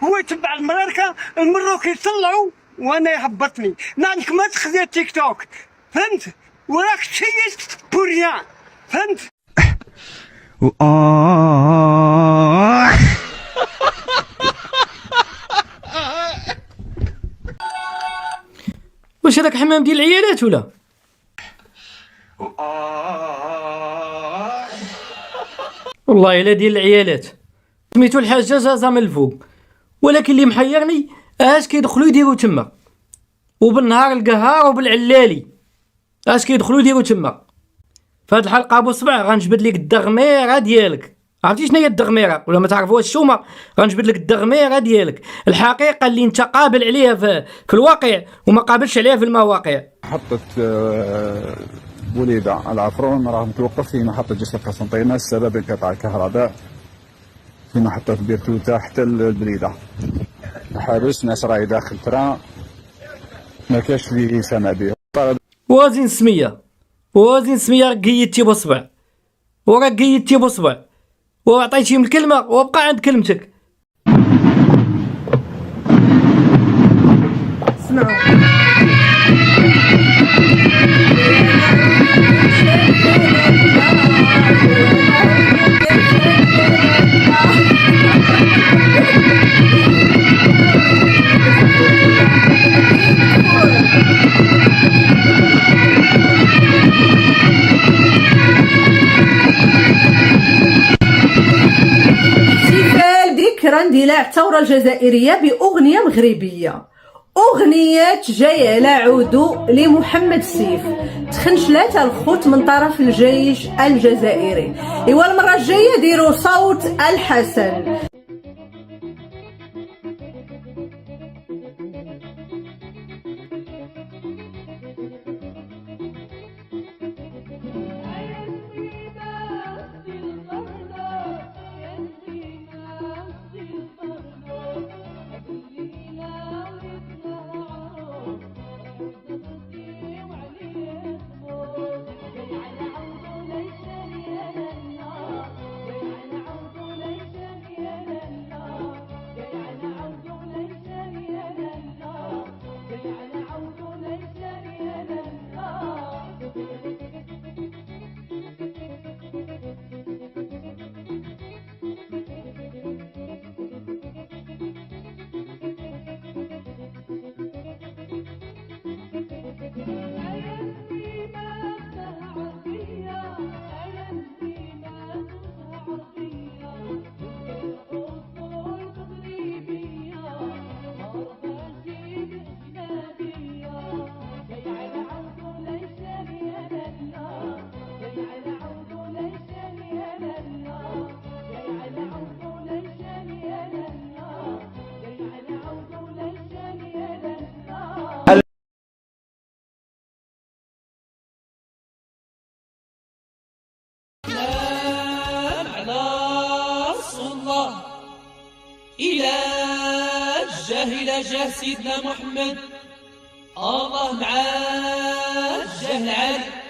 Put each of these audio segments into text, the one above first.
هو يتبع المراركه المروك يطلعوا وانا يهبطني نانك ما تخذي التيك توك فهمت وراك تشيس بوريان فهمت. واش هذاك حمام ديال العيالات ولا؟ والله الا ديال العيالات سميتو الحاج زازا من الفوق، ولكن اللي محيرني اش كيدخلوا يديروا تما، وبالنهار القهار وبالعلالي اش كيدخلوا يديروا تما. فهاد الحلقه ابو صبع غنجبد لك الدغميره ديالك. عرفتي شنو هي الدغميره ولا ما تعرفوهاش الشومه؟ غنجبد لك الدغميره ديالك، الحقيقه اللي انت قابل عليها في الواقع وما قابلش عليها في المواقع. حطت بوليده العفرون راه متوقف في محطه جسر قسنطينه السبب انقطاع الكهرباء في محطه بيرتوتا حتى البليده. حابس ناس راهي داخل تران ما كاش اللي سامع به. وازين سميه راك قيدتي بصبع وراك قيدتي بصبع وعطيتي من الكلمه وبقى عند كلمتك. اسمعوا اندلاع الثورة الجزائرية بأغنية مغربية، أغنية جاي على عودو لمحمد السيف، تخنشلات الخوت من طرف الجيش الجزائري. إيوا المرة الجاية ديروا صوت الحسن. إلى جاه سيدنا محمد الله معاه جاه العالي.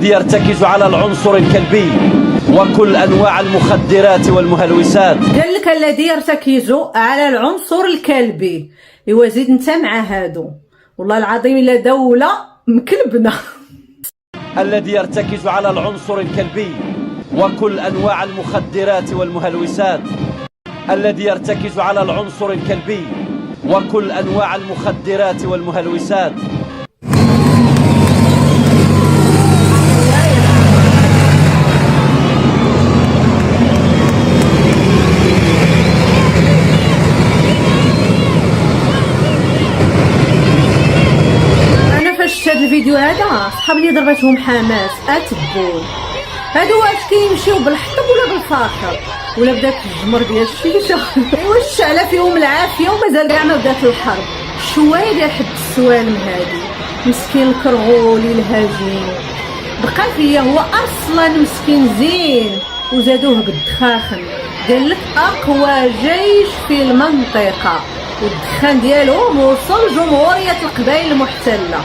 الذي يرتكز على العنصر الكلبي وكل أنواع المخدرات والمهلوسات. قال لك الذي يرتكز على العنصر الكلبي. ايوا زيد انت مع هادو، والله العظيم الا دولة مكلبنا. الذي يرتكز على العنصر الكلبي وكل أنواع المخدرات والمهلوسات. الذي يرتكز على العنصر الكلبي وكل أنواع المخدرات والمهلوسات. هاد الفيديو هذا صحاب لي ضربتهم حماس اتبو هادو واش كيمشيو بالحطب ولا بالفاخر ولا بداك الجمر ديال الشيشه. ايوا الشعله فيهم العافيه ومازال كاع ما بدات الحرب. شويه ديال حد السوال من هادي مسكين الكرغولي الهجين بقى فيا هو اصلا مسكين زين وزادوه بالدخاخن. قال لك اقوى جيش في المنطقه والدخان ديالو موصل جمهوريه القبائل المحتله.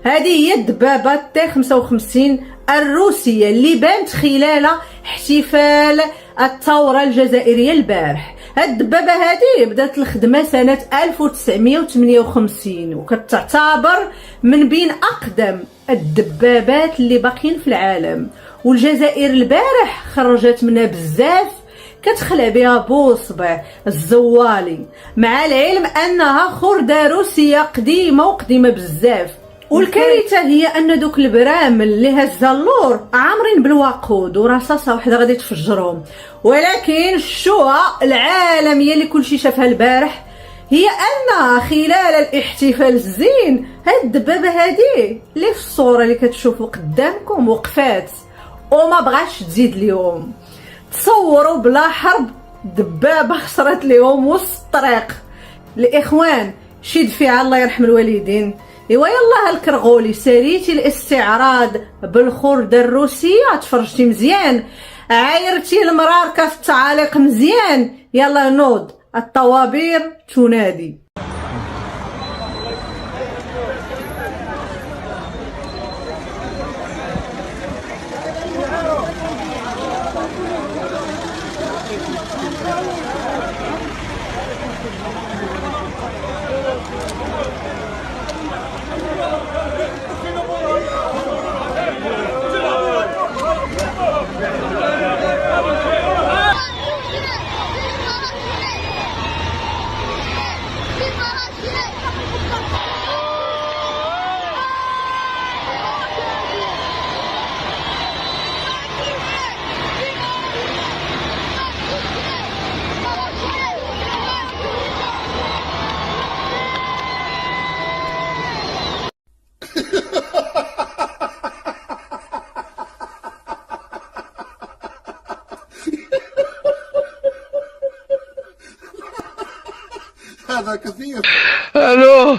هذه هي الدبابة تي 55 الروسية اللي بانت خلال احتفال الثورة الجزائرية البارح. هاد الدبابة هذه بدات الخدمة سنة 1958 وكتعتبر من بين أقدم الدبابات اللي باقيين في العالم، والجزائر البارح خرجت منها بزاف كتخلع بها بوصبع الزوالي، مع العلم انها خردة روسية قديمة بزاف. والكارثه هي ان دوك البرامل اللي هزا اللور عامرين بالوقود ورصاصه وحده غادي تفجرهم، ولكن الشوهه العالميه اللي كلشي شافها البارح هي ان خلال الاحتفال الزين هاد الدبابه هذه اللي في الصوره اللي كتشوفوا قدامكم وقفات وما بغاش تزيد اليوم. تصوروا بلا حرب دبابه خسرت لهم وسط الطريق. الاخوان شي دفيعه الله يرحم الوالدين. ايوا يلا هالكرغولي ساليتي الاستعراض بالخردة الروسية، تفرجتي مزيان، عايرتي المراركة في التعاليق مزيان، يلا نوض الطوابير تنادي. هذا كثير. الو